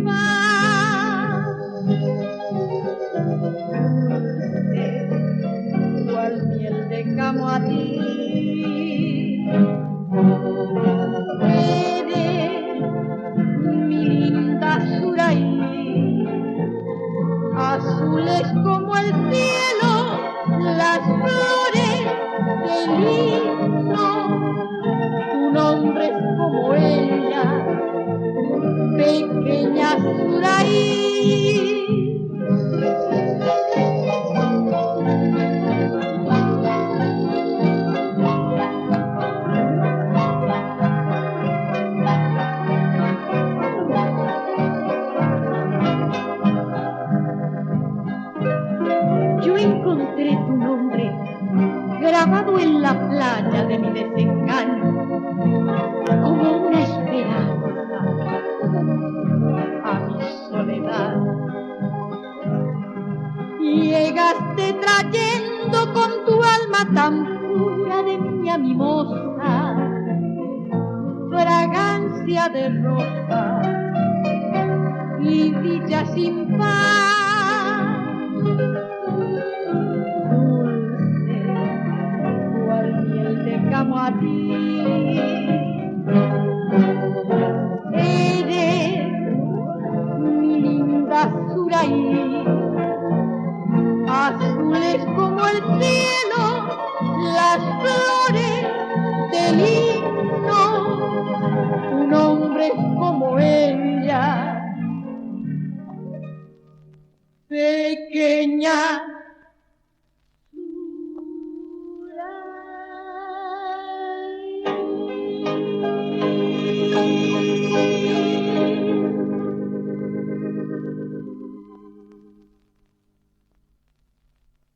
paz. Cual miel de camo a ti, eres mi linda Suraí, azules como el cielo, las flores del himno, tu nombre es como ella, pequeña Suraí. Yo encontré tu nombre grabado en la playa de mi desengaño, como una esperanza a mi soledad. Llegaste trayendo con tu alma tan pura de niña mimosa, fragancia de rosa y dicha sin paz. Dulce cual miel de camo a ti,